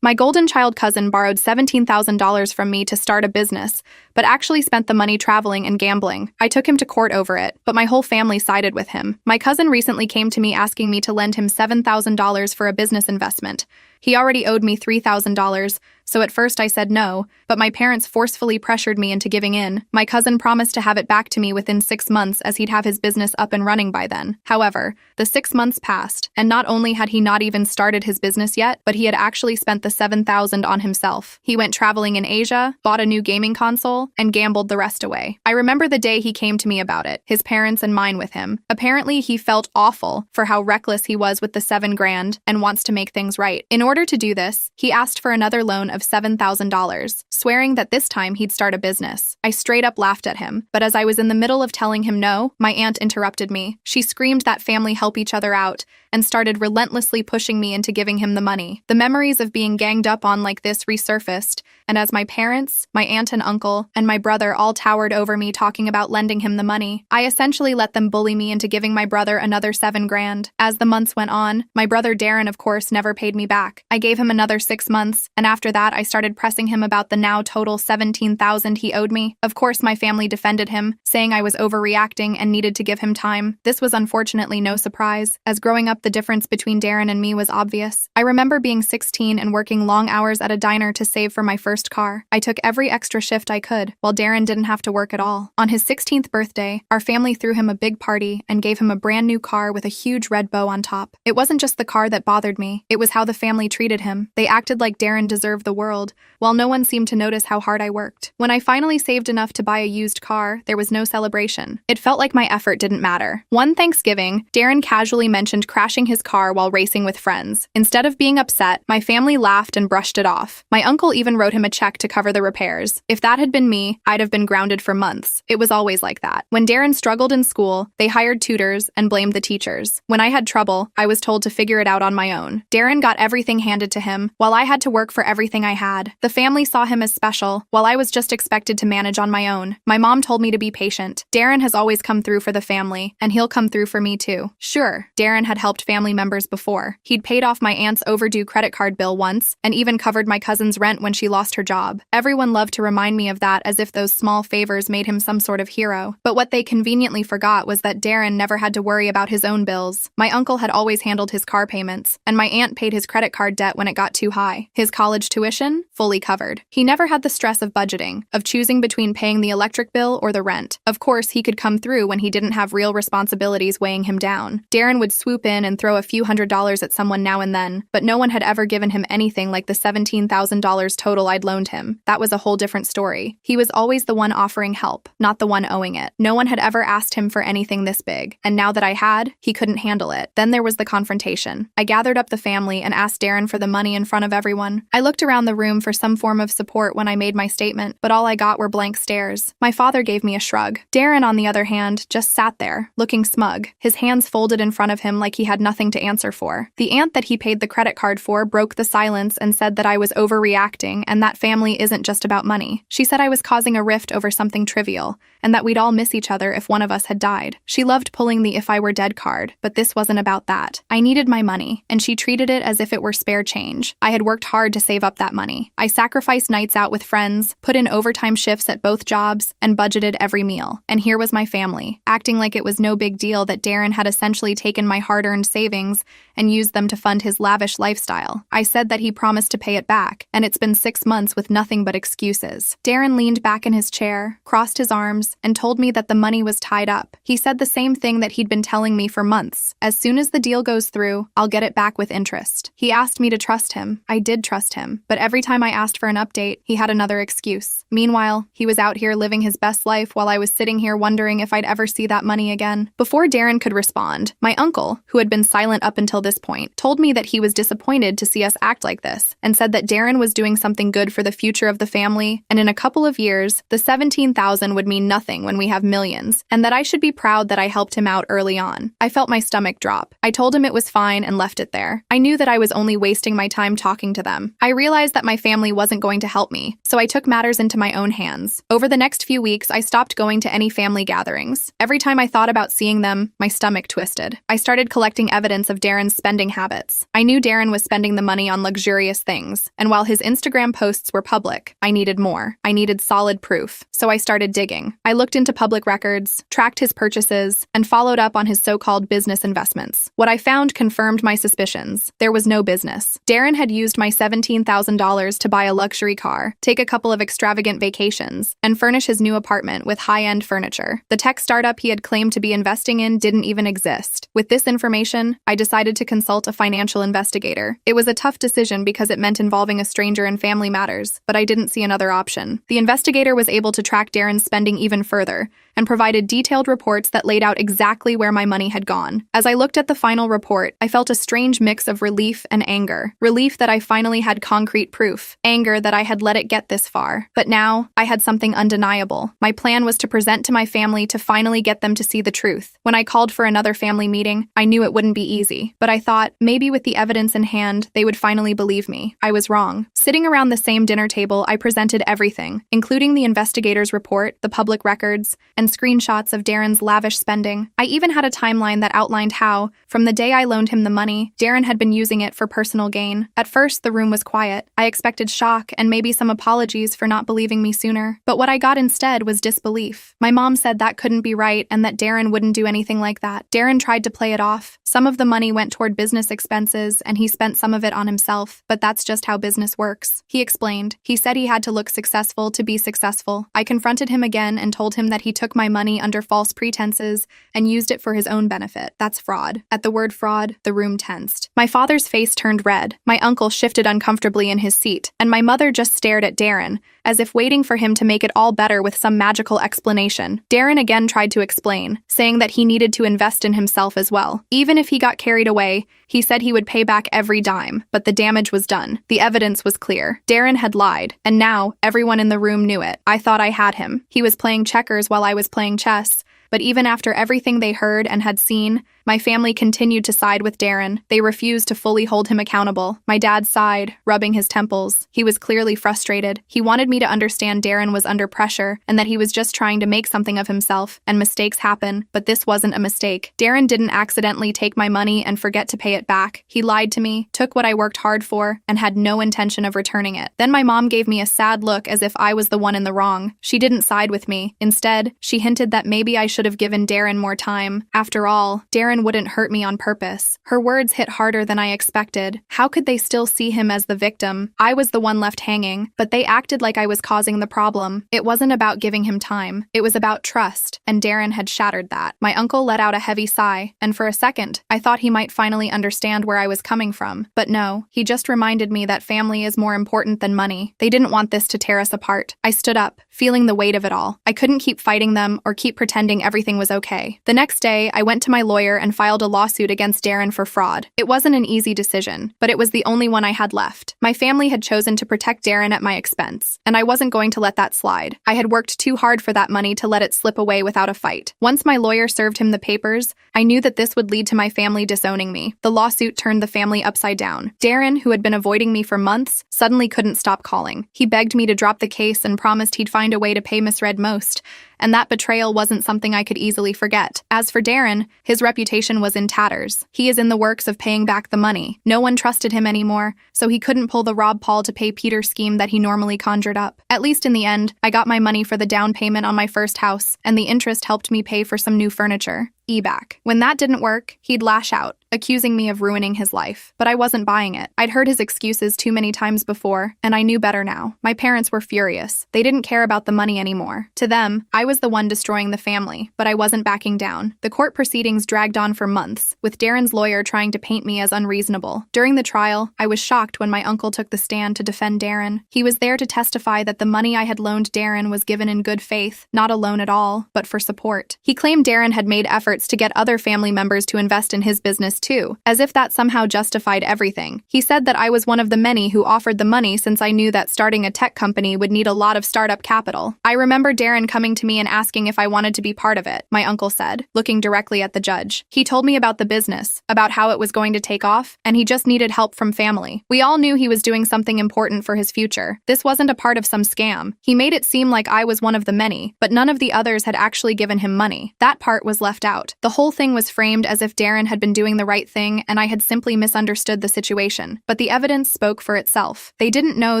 My golden child cousin borrowed $17,000 from me to start a business, but actually spent the money traveling and gambling. I took him to court over it, but my whole family sided with him. My cousin recently came to me asking me to lend him $7,000 for a business investment. He already owed me $3,000, so at first I said no, but my parents forcefully pressured me into giving in. My cousin promised to have it back to me within 6 months as he'd have his business up and running by then. However, the 6 months passed, and not only had he not even started his business yet, but he had actually spent the $7,000 on himself. He went traveling in Asia, bought a new gaming console, and gambled the rest away. I remember the day he came to me about it, his parents and mine with him. Apparently, he felt awful for how reckless he was with the $7,000 and wants to make things right. In order to do this, he asked for another loan of $7,000, swearing that this time he'd start a business. I straight up laughed at him, but as I was in the middle of telling him no, my aunt interrupted me. She screamed that family help each other out and started relentlessly pushing me into giving him the money. The memories of being ganged up on like this resurfaced, and as my parents, my aunt and uncle, and my brother all towered over me talking about lending him the money, I essentially let them bully me into giving my brother another $7,000. As the months went on, my brother Darren, of course, never paid me back. I gave him another 6 months, and after that, I started pressing him about the now total $17,000 he owed me. Of course, my family defended him, saying I was overreacting and needed to give him time. This was unfortunately no surprise, as growing up the difference between Darren and me was obvious. I remember being 16 and working long hours at a diner to save for my first car. I took every extra shift I could, while Darren didn't have to work at all. On his 16th birthday, our family threw him a big party and gave him a brand new car with a huge red bow on top. It wasn't just the car that bothered me, it was how the family treated him. They acted like Darren deserved the world, while no one seemed to notice how hard I worked. When I finally saved enough to buy a used car, there was no celebration. It felt like my effort didn't matter. One Thanksgiving, Darren casually mentioned crashing his car while racing with friends. Instead of being upset, my family laughed and brushed it off. My uncle even wrote him a check to cover the repairs. If that had been me, I'd have been grounded for months. It was always like that. When Darren struggled in school, they hired tutors and blamed the teachers. When I had trouble, I was told to figure it out on my own. Darren got everything handed to him, while I had to work for everything I had. The family saw him as special, while I was just expected to manage on my own. My mom told me to be patient. Darren has always come through for the family, and he'll come through for me too. Sure, Darren had helped family members before. He'd paid off my aunt's overdue credit card bill once, and even covered my cousin's rent when she lost her job. Everyone loved to remind me of that as if those small favors made him some sort of hero. But what they conveniently forgot was that Darren never had to worry about his own bills. My uncle had always handled his car payments, and my aunt paid his credit card debt when it got too high. His college tuition, fully covered. He never had the stress of budgeting, of choosing between paying the electric bill or the rent. Of course, he could come through when he didn't have real responsibilities weighing him down. Darren would swoop in and throw a few $100s at someone now and then, but no one had ever given him anything like the $17,000 total I'd loaned him. That was a whole different story. He was always the one offering help, not the one owing it. No one had ever asked him for anything this big, and now that I had, he couldn't handle it. Then there was the confrontation. I gathered up the family and asked Darren for the money in front of everyone. I looked around the room for some form of support when I made my statement, but all I got were blank stares. My father gave me a shrug. Darren, on the other hand, just sat there, looking smug, his hands folded in front of him like he had nothing to answer for. The aunt that he paid the credit card for broke the silence and said that I was overreacting and that family isn't just about money. She said I was causing a rift over something trivial, and that we'd all miss each other if one of us had died. She loved pulling the if I were dead card, but this wasn't about that. I needed my money, and she treated it as if it were spare change. I had worked hard to save up that money. I sacrificed nights out with friends, put in overtime shifts at both jobs, and budgeted every meal. And here was my family, acting like it was no big deal that Darren had essentially taken my hard-earned savings and used them to fund his lavish lifestyle. I said that he promised to pay it back, and it's been 6 months with nothing but excuses. Darren leaned back in his chair, crossed his arms, and told me that the money was tied up. He said the same thing that he'd been telling me for months. As soon as the deal goes through, I'll get it back with interest. He asked me to trust him. I did trust him, but every time I asked for an update, he had another excuse. Meanwhile, he was out here living his best life while I was sitting here wondering if I'd ever see that money again. Before Darren could respond, my uncle, who had been silent up until this point, told me that he was disappointed to see us act like this, and said that Darren was doing something good for the future of the family, and in a couple of years, the $17,000 would mean nothing when we have millions, and that I should be proud that I helped him out early on. I felt my stomach drop. I told him it was fine and left it there. I knew that I was only wasting my time talking to them. I realized that my family wasn't going to help me, so I took matters into my own hands. Over the next few weeks, I stopped going to any family gatherings. Every time I thought about seeing them, my stomach twisted. I started collecting evidence of Darren's spending habits. I knew Darren was spending the money on luxurious things, and while his Instagram posts were public, I needed more. I needed solid proof, so I started digging. I looked into public records, tracked his purchases, and followed up on his so-called business investments. What I found confirmed my suspicions. There was no business. Darren had used my $17,000 to buy a luxury car, take a couple of extravagant vacations, and furnish his new apartment with high-end furniture. The tech startup he had claimed to be investing in didn't even exist. With this information, I decided to consult a financial investigator. It was a tough decision because it meant involving a stranger in family matters, but I didn't see another option. The investigator was able to track Darren's spending even further and provided detailed reports that laid out exactly where my money had gone. As I looked at the final report, I felt a strange mix of relief and anger. Relief that I finally had concrete proof. Anger that I had let it get this far. But now, I had something undeniable. My plan was to present to my family to finally get them to see the truth. When I called for another family meeting, I knew it wouldn't be easy. But I thought, maybe with the evidence in hand, they would finally believe me. I was wrong. Sitting around the same dinner table, I presented everything, including the investigator's report, the public records, and screenshots of Darren's lavish spending. I even had a timeline that outlined how, from the day I loaned him the money, Darren had been using it for personal gain. At first, the room was quiet. I expected shock and maybe some apologies for not believing me sooner. But what I got instead was disbelief. My mom said that couldn't be right and that Darren wouldn't do anything like that. Darren tried to play it off. Some of the money went toward business expenses and he spent some of it on himself, but that's just how business works. He explained. He said he had to look successful to be successful. I confronted him again and told him that he took my money under false pretenses and used it for his own benefit. That's fraud. At the word fraud, the room tensed. My father's face turned red. My uncle shifted uncomfortably in his seat, and my mother just stared at Darren, as if waiting for him to make it all better with some magical explanation. Darren again tried to explain, saying that he needed to invest in himself as well. Even if he got carried away, he said he would pay back every dime, but the damage was done. The evidence was clear. Darren had lied, and now everyone in the room knew it. I thought I had him. He was playing checkers while I was playing chess, but even after everything they heard and had seen, my family continued to side with Darren. They refused to fully hold him accountable. My dad sighed, rubbing his temples. He was clearly frustrated. He wanted me to understand Darren was under pressure and that he was just trying to make something of himself, and mistakes happen, but this wasn't a mistake. Darren didn't accidentally take my money and forget to pay it back. He lied to me, took what I worked hard for, and had no intention of returning it. Then my mom gave me a sad look as if I was the one in the wrong. She didn't side with me. Instead, she hinted that maybe I should have given Darren more time. After all, Darren wouldn't hurt me on purpose. Her words hit harder than I expected. How could they still see him as the victim? I was the one left hanging, but they acted like I was causing the problem. It wasn't about giving him time. It was about trust, and Darren had shattered that. My uncle let out a heavy sigh, and for a second, I thought he might finally understand where I was coming from. But no, he just reminded me that family is more important than money. They didn't want this to tear us apart. I stood up, feeling the weight of it all. I couldn't keep fighting them or keep pretending everything was okay. The next day, I went to my lawyer and filed a lawsuit against Darren for fraud. It wasn't an easy decision, but it was the only one I had left. My family had chosen to protect Darren at my expense, and I wasn't going to let that slide. I had worked too hard for that money to let it slip away without a fight. Once my lawyer served him the papers, I knew that this would lead to my family disowning me. The lawsuit turned the family upside down. Darren, who had been avoiding me for months, suddenly couldn't stop calling. He begged me to drop the case and promised he'd find a way to pay Miss Red Most, and that betrayal wasn't something I could easily forget. As for Darren, his reputation was in tatters. He is in the works of paying back the money. No one trusted him anymore, so he couldn't pull the rob Paul to pay Peter scheme that he normally conjured up. At least in the end, I got my money for the down payment on my first house, and the interest helped me pay for some new furniture. E-back. When that didn't work, he'd lash out, accusing me of ruining his life. But I wasn't buying it. I'd heard his excuses too many times before, and I knew better now. My parents were furious. They didn't care about the money anymore. To them, I was the one destroying the family, but I wasn't backing down. The court proceedings dragged on for months, with Darren's lawyer trying to paint me as unreasonable. During the trial, I was shocked when my uncle took the stand to defend Darren. He was there to testify that the money I had loaned Darren was given in good faith, not a loan at all, but for support. He claimed Darren had made efforts to get other family members to invest in his business too, as if that somehow justified everything. He said that I was one of the many who offered the money since I knew that starting a tech company would need a lot of startup capital. I remember Darren coming to me and asking if I wanted to be part of it, my uncle said, looking directly at the judge. He told me about the business, about how it was going to take off, and he just needed help from family. We all knew he was doing something important for his future. This wasn't a part of some scam. He made it seem like I was one of the many, but none of the others had actually given him money. That part was left out. out. The whole thing was framed as if Darren had been doing the right thing and I had simply misunderstood the situation. But the evidence spoke for itself. They didn't know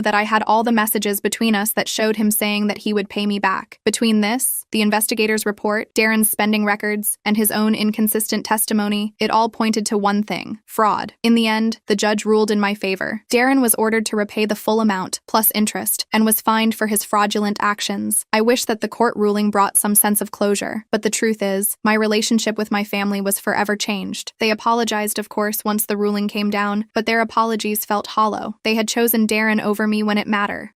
that I had all the messages between us that showed him saying that he would pay me back. Between this, the investigator's report, Darren's spending records, and his own inconsistent testimony, it all pointed to one thing: fraud. In the end, the judge ruled in my favor. Darren was ordered to repay the full amount, plus interest, and was fined for his fraudulent actions. I wish that the court ruling brought some sense of closure, but the truth is, my relationship with my family was forever changed. They apologized, of course, once the ruling came down, but their apologies felt hollow. They had chosen Darren over me when it mattered.